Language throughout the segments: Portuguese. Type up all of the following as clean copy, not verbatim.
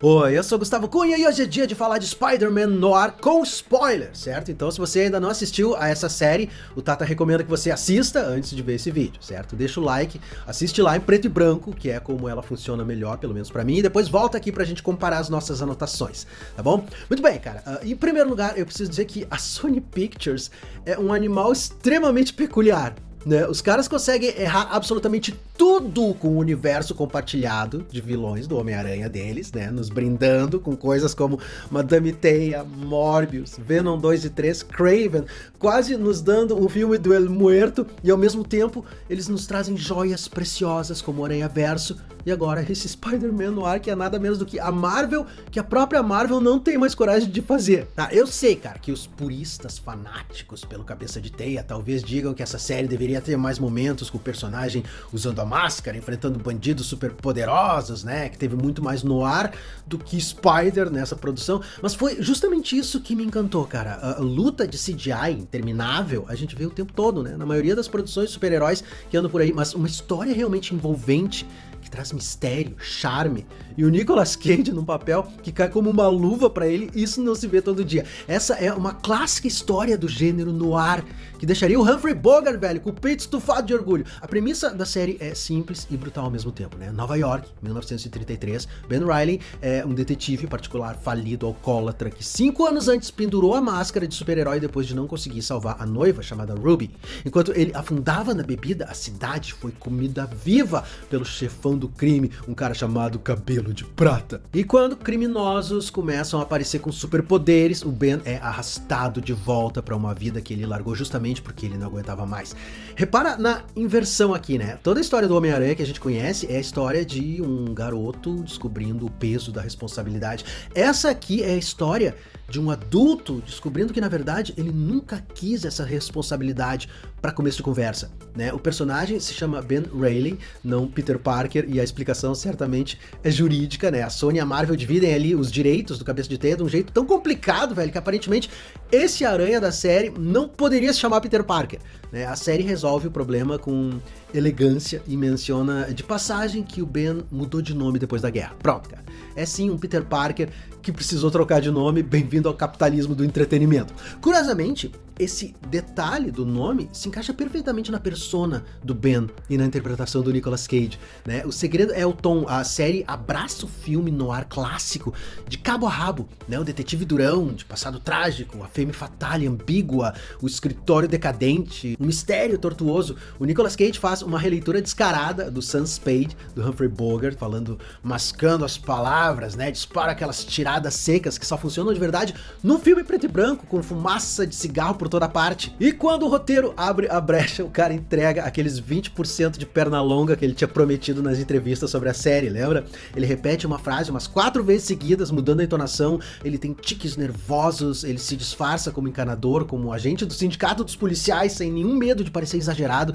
Oi, eu sou Gustavo Cunha e hoje é dia de falar de Spider-Man Noir com spoiler, certo? Então se você ainda não assistiu a essa série, o Tata recomenda que você assista antes de ver esse vídeo, certo? Deixa o like, assiste lá em preto e branco, que é como ela funciona melhor, pelo menos pra mim, e depois volta aqui pra gente comparar as nossas anotações, tá bom? Muito bem, cara, em primeiro lugar eu preciso dizer que a Sony Pictures é um animal extremamente peculiar. Né? Os caras conseguem errar absolutamente tudo com o universo compartilhado de vilões do Homem-Aranha deles, né? Nos brindando com coisas como Madame Teia, Morbius, Venom 2 e 3, Kraven, quase nos dando um filme do El Muerto, e ao mesmo tempo eles nos trazem joias preciosas como o Aranha-Verso, e agora esse Spider-Man no ar que é nada menos do que a Marvel, que a própria Marvel não tem mais coragem de fazer. Tá, eu sei, cara, que os puristas fanáticos pelo Cabeça de Teia talvez digam que essa série deveria ter mais momentos com o personagem usando a máscara, enfrentando bandidos super poderosos, né, que teve muito mais noir do que Spider nessa produção, mas foi justamente isso que me encantou, cara. A luta de CGI interminável a gente vê o tempo todo, né, na maioria das produções de super-heróis que andam por aí, mas uma história realmente envolvente, que traz mistério, charme, e o Nicolas Cage num papel que cai como uma luva pra ele, isso não se vê todo dia. Essa é uma clássica história do gênero noir, que deixaria o Humphrey Bogart, velho, com o peito estufado de orgulho. A premissa da série é simples e brutal ao mesmo tempo, né? Nova York, 1933, Ben Reilly é um detetive particular falido, alcoólatra, que 5 anos antes pendurou a máscara de super-herói depois de não conseguir salvar a noiva, chamada Ruby. Enquanto ele afundava na bebida, a cidade foi comida viva pelo chefão do crime, um cara chamado Cabelo de Prata. E quando criminosos começam a aparecer com superpoderes, o Ben é arrastado de volta para uma vida que ele largou justamente porque ele não aguentava mais. Repara na inversão aqui, né? Toda a história do Homem-Aranha que a gente conhece é a história de um garoto descobrindo o peso da responsabilidade. Essa aqui é a história de um adulto descobrindo que, na verdade, ele nunca quis essa responsabilidade para começo de conversa, né? O personagem se chama Ben Reilly, não Peter Parker, e a explicação certamente é jurídica, né? A Sony e a Marvel dividem ali os direitos do Cabeça de Teia de um jeito tão complicado, velho, que aparentemente esse Aranha da série não poderia se chamar Peter Parker, né? A série resolve o problema com elegância e menciona de passagem que o Ben mudou de nome depois da guerra. Pronto, cara. É sim um Peter Parker que precisou trocar de nome, bem-vindo ao capitalismo do entretenimento. Curiosamente, esse detalhe do nome se encaixa perfeitamente na persona do Ben e na interpretação do Nicolas Cage, né? O segredo é o tom. A série abraça o filme noir clássico de cabo a rabo, né? O detetive durão, de passado trágico, a femme fatale ambígua, o escritório decadente, um mistério tortuoso. O Nicolas Cage faz uma releitura descarada do Sam Spade, do Humphrey Bogart, falando, mascando as palavras, né? Dispara aquelas tiradas secas que só funcionam de verdade num filme preto e branco, com fumaça de cigarro por toda parte. E quando o roteiro abre a brecha, o cara entrega aqueles 20% de perna longa que ele tinha prometido nas entrevistas sobre a série, lembra? Ele repete uma frase umas 4 vezes seguidas, mudando a entonação, ele tem tiques nervosos, ele se disfarça como encanador, como agente do sindicato dos policiais, sem nenhum medo de parecer exagerado.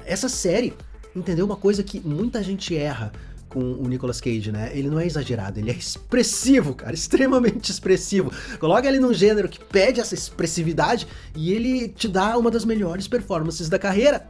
Essa série entendeu uma coisa que muita gente erra com o Nicolas Cage, né? Ele não é exagerado, ele é expressivo, cara, extremamente expressivo. Coloca ele num gênero que pede essa expressividade e ele te dá uma das melhores performances da carreira.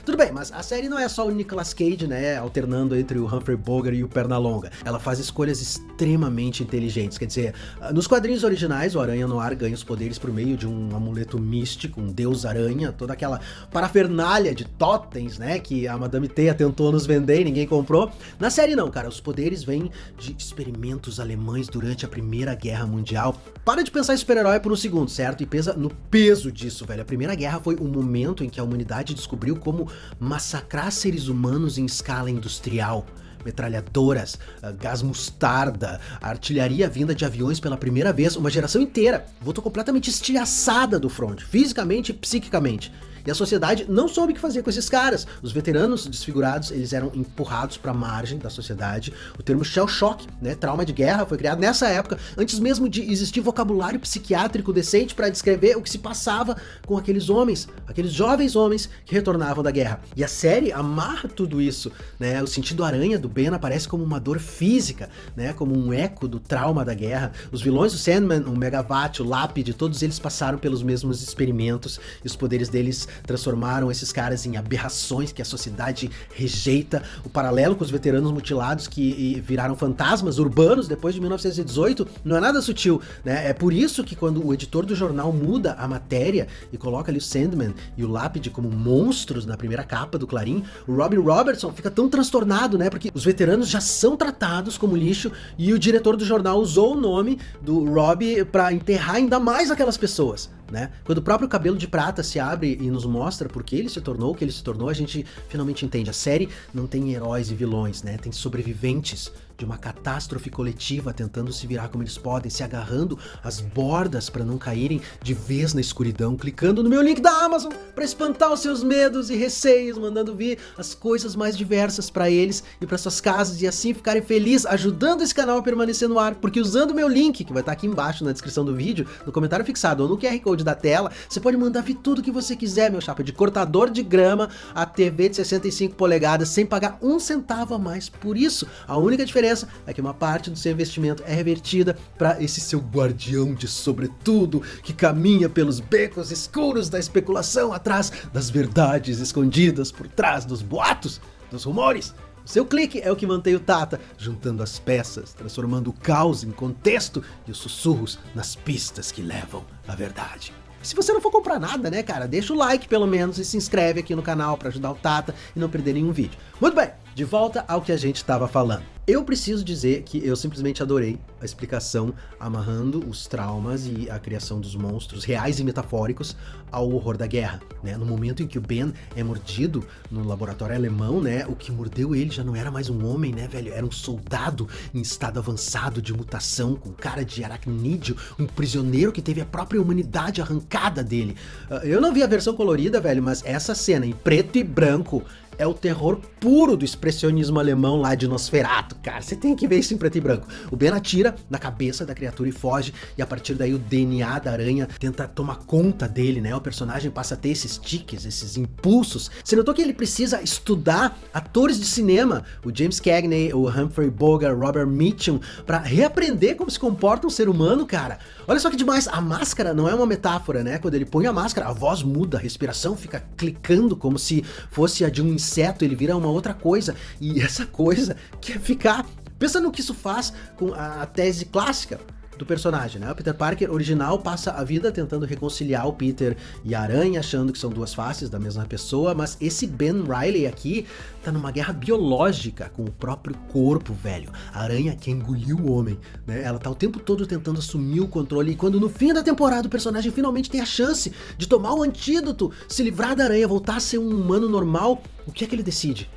Tudo bem, mas a série não é só o Nicolas Cage, né, alternando entre o Humphrey Bogart e o Pernalonga. Ela faz escolhas extremamente inteligentes, quer dizer, nos quadrinhos originais, o Aranha Noir ganha os poderes por meio de um amuleto místico, um deus aranha, toda aquela parafernália de totens, né, que a Madame Teia tentou nos vender e ninguém comprou. Na série não, cara, os poderes vêm de experimentos alemães durante a Primeira Guerra Mundial. Para de pensar em super-herói por um segundo, certo? E pensa no peso disso, velho. A Primeira Guerra foi um momento em que a humanidade descobriu como massacrar seres humanos em escala industrial. Metralhadoras, gás mostarda, artilharia vinda de aviões pela primeira vez, uma geração inteira voltou completamente estilhaçada do front, fisicamente e psiquicamente. E a sociedade não soube o que fazer com esses caras. Os veteranos desfigurados, eles eram empurrados para a margem da sociedade. O termo shell shock, né, trauma de guerra, foi criado nessa época, antes mesmo de existir vocabulário psiquiátrico decente para descrever o que se passava com aqueles homens, aqueles jovens homens que retornavam da guerra. E a série amarra tudo isso, né? O sentido aranha do Ben aparece como uma dor física, né, como um eco do trauma da guerra. Os vilões do Sandman, o Megavat, o Lápide, todos eles passaram pelos mesmos experimentos e os poderes deles transformaram esses caras em aberrações que a sociedade rejeita, o paralelo com os veteranos mutilados que viraram fantasmas urbanos depois de 1918 não é nada sutil, né? É por isso que quando o editor do jornal muda a matéria e coloca ali o Sandman e o Lápide como monstros na primeira capa do Clarim, o Robbie Robertson fica tão transtornado, né? Porque os veteranos já são tratados como lixo e o diretor do jornal usou o nome do Robbie pra enterrar ainda mais aquelas pessoas, né? Quando o próprio Cabelo de Prata se abre e nos mostra por que ele se tornou o que ele se tornou, a gente finalmente entende. A série não tem heróis e vilões, né? Tem sobreviventes de uma catástrofe coletiva tentando se virar como eles podem, se agarrando às bordas para não caírem de vez na escuridão, clicando no meu link da Amazon para espantar os seus medos e receios, mandando vir as coisas mais diversas para eles e para suas casas e assim ficarem felizes, ajudando esse canal a permanecer no ar, porque usando o meu link, que vai estar aqui embaixo na descrição do vídeo, no comentário fixado ou no QR Code da tela, você pode mandar vir tudo que você quiser, meu chapa, de cortador de grama a TV de 65 polegadas, sem pagar um centavo a mais. Por isso, a única diferença é que uma parte do seu investimento é revertida para esse seu guardião de sobretudo que caminha pelos becos escuros da especulação atrás das verdades escondidas por trás dos boatos, dos rumores. O seu clique é o que mantém o Tata juntando as peças, transformando o caos em contexto e os sussurros nas pistas que levam à verdade. Se você não for comprar nada, né, cara, deixa o like pelo menos e se inscreve aqui no canal para ajudar o Tata e não perder nenhum vídeo. Muito bem, de volta ao que a gente estava falando. Eu preciso dizer que eu simplesmente adorei a explicação amarrando os traumas e a criação dos monstros reais e metafóricos ao horror da guerra, né? No momento em que o Ben é mordido no laboratório alemão, né? O que mordeu ele já não era mais um homem, né, velho? Era um soldado em estado avançado de mutação, com cara de aracnídeo, um prisioneiro que teve a própria humanidade arrancada dele. Eu não vi a versão colorida, velho, mas essa cena em preto e branco é o terror puro do expressionismo alemão lá de Nosferatu, cara. Você tem que ver isso em preto e branco. O Ben atira na cabeça da criatura e foge, e a partir daí o DNA da aranha tenta tomar conta dele, né? O personagem passa a ter esses tiques, esses impulsos. Você notou que ele precisa estudar atores de cinema, o James Cagney, o Humphrey Bogart, Robert Mitchum, pra reaprender como se comporta um ser humano, cara. Olha só que demais, a máscara não é uma metáfora, né? Quando ele põe a máscara, a voz muda, a respiração fica clicando como se fosse a de um inseto, ele vira uma outra coisa, e essa coisa quer ficar... Pensa no que isso faz com a tese clássica do personagem, né? O Peter Parker original passa a vida tentando reconciliar o Peter e a Aranha, achando que são duas faces da mesma pessoa, mas esse Ben Reilly aqui tá numa guerra biológica com o próprio corpo, velho. A Aranha que engoliu o homem, né? Ela tá o tempo todo tentando assumir o controle, e quando no fim da temporada o personagem finalmente tem a chance de tomar o antídoto, se livrar da Aranha, voltar a ser um humano normal, o que é que ele decide?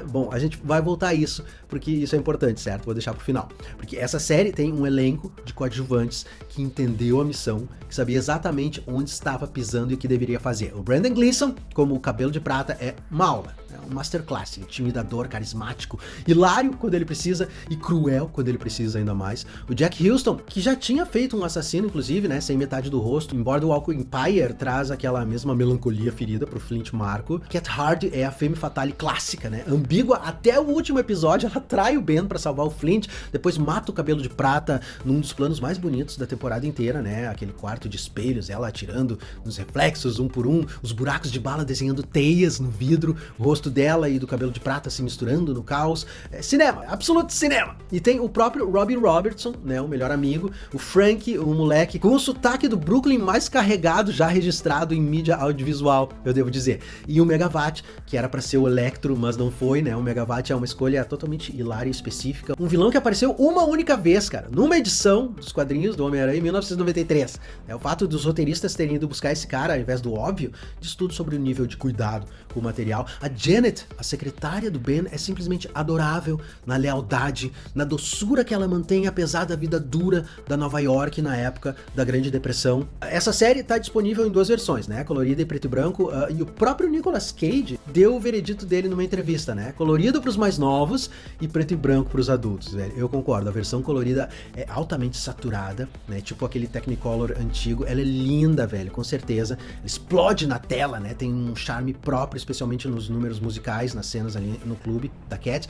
Bom, a gente vai voltar a isso, porque isso é importante, certo? Vou deixar pro final. Porque essa série tem um elenco de coadjuvantes que entendeu a missão, que sabia exatamente onde estava pisando e o que deveria fazer. O Brendan Gleeson, como o Cabelo de Prata, é uma aula, um masterclass, intimidador, carismático, hilário quando ele precisa e cruel quando ele precisa ainda mais. O Jack Huston, que já tinha feito um assassino, inclusive, né, sem metade do rosto, embora o Walk Empire traz aquela mesma melancolia ferida pro Flint Marko. Cat Hardy é a femme fatale clássica, né, ambígua até o último episódio. Ela trai o Ben pra salvar o Flint, depois mata o Cabelo de Prata num dos planos mais bonitos da temporada inteira, né, aquele quarto de espelhos, ela atirando nos reflexos um por um, os buracos de bala desenhando teias no vidro, o rosto dela e do Cabelo de Prata se misturando no caos. Cinema, absoluto cinema. E tem o próprio Robbie Robertson, né, o melhor amigo, o Frank, o moleque com o sotaque do Brooklyn mais carregado já registrado em mídia audiovisual, eu devo dizer. E o Megawatt, que era pra ser o Electro, mas não foi, né? O Megawatt é uma escolha totalmente hilária e específica. Um vilão que apareceu uma única vez, cara, numa edição dos quadrinhos do Homem-Aranha em 1993. O fato dos roteiristas terem ido buscar esse cara, ao invés do óbvio, diz tudo sobre o nível de cuidado com o material. A Janet, a secretária do Ben, é simplesmente adorável na lealdade, na doçura que ela mantém apesar da vida dura da Nova York na época da Grande Depressão. Essa série tá disponível em duas versões, né? Colorida e preto e branco, e o próprio Nicolas Cage deu o veredito dele numa entrevista, né? Colorido pros mais novos e preto e branco pros adultos, velho. Eu concordo, a versão colorida é altamente saturada, né? Tipo aquele Technicolor antigo, ela é linda, velho, com certeza. Ela explode na tela, né? Tem um charme próprio, especialmente nos números musicais, nas cenas ali no clube da Cat.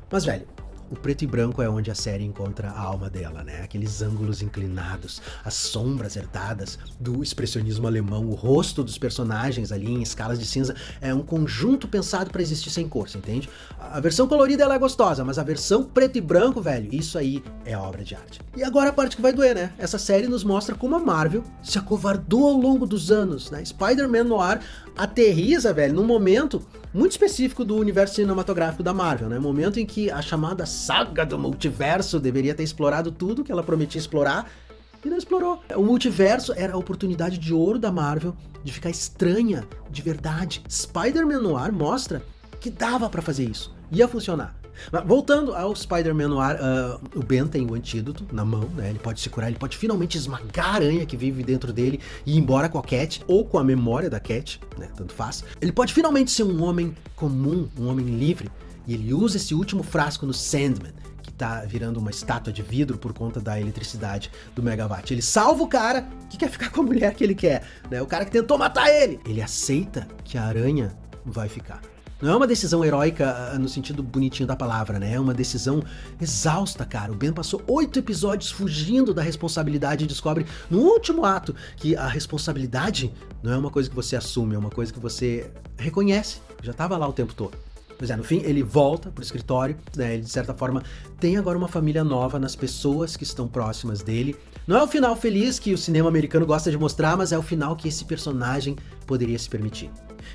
Mas, velho, o preto e branco é onde a série encontra a alma dela, né? Aqueles ângulos inclinados, as sombras herdadas do expressionismo alemão, o rosto dos personagens ali em escalas de cinza é um conjunto pensado pra existir sem cor, você entende? A versão colorida ela é gostosa, mas a versão preto e branco, velho, isso aí é obra de arte. E agora a parte que vai doer, né? Essa série nos mostra como a Marvel se acovardou ao longo dos anos, né? Spider-Man Noir aterriza, velho, num momento muito específico do universo cinematográfico da Marvel, né? Momento em que a chamada saga do multiverso deveria ter explorado tudo que ela prometia explorar e não explorou. O multiverso era a oportunidade de ouro da Marvel de ficar estranha de verdade. Spider-Man Noir mostra que dava pra fazer isso, ia funcionar. Mas voltando ao Spider-Man Noir, o Ben tem o antídoto na mão, né? Ele pode se curar, ele pode finalmente esmagar a aranha que vive dentro dele e ir embora com a Cat, ou com a memória da Cat, né? Tanto faz. Ele pode finalmente ser um homem comum, um homem livre, e ele usa esse último frasco no Sandman, que tá virando uma estátua de vidro por conta da eletricidade do Megawatt. Ele salva o cara que quer ficar com a mulher que ele quer, né? O cara que tentou matar ele. Ele aceita que a aranha vai ficar. Não é uma decisão heróica no sentido bonitinho da palavra, né? É uma decisão exausta, cara. O Ben passou 8 episódios fugindo da responsabilidade e descobre no último ato que a responsabilidade não é uma coisa que você assume, é uma coisa que você reconhece. Já estava lá o tempo todo. Pois é, no fim ele volta pro escritório, né? Ele de certa forma tem agora uma família nova nas pessoas que estão próximas dele. Não é o final feliz que o cinema americano gosta de mostrar, mas é o final que esse personagem poderia se permitir.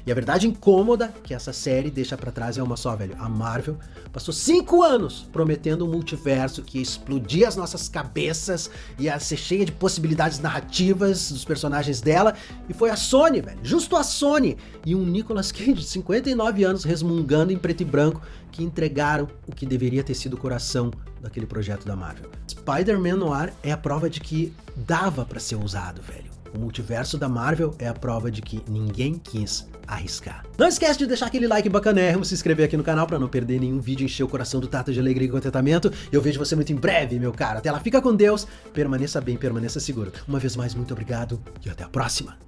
E a verdade incômoda que essa série deixa pra trás é uma só, velho. A Marvel passou 5 anos prometendo um multiverso que ia explodir as nossas cabeças, ia ser cheia de possibilidades narrativas dos personagens dela, e foi a Sony, velho, justo a Sony e um Nicolas Cage de 59 anos resmungando em preto e branco que entregaram o que deveria ter sido o coração daquele projeto da Marvel. Spider-Man Noir é a prova de que dava pra ser usado, velho. O multiverso da Marvel é a prova de que ninguém quis arriscar. Não esquece de deixar aquele like bacanérrimo, se inscrever aqui no canal pra não perder nenhum vídeo e encher o coração do Tata de alegria e contentamento. Eu vejo você muito em breve, meu cara. Até lá, fica com Deus, permaneça bem, permaneça seguro. Uma vez mais, muito obrigado e até a próxima.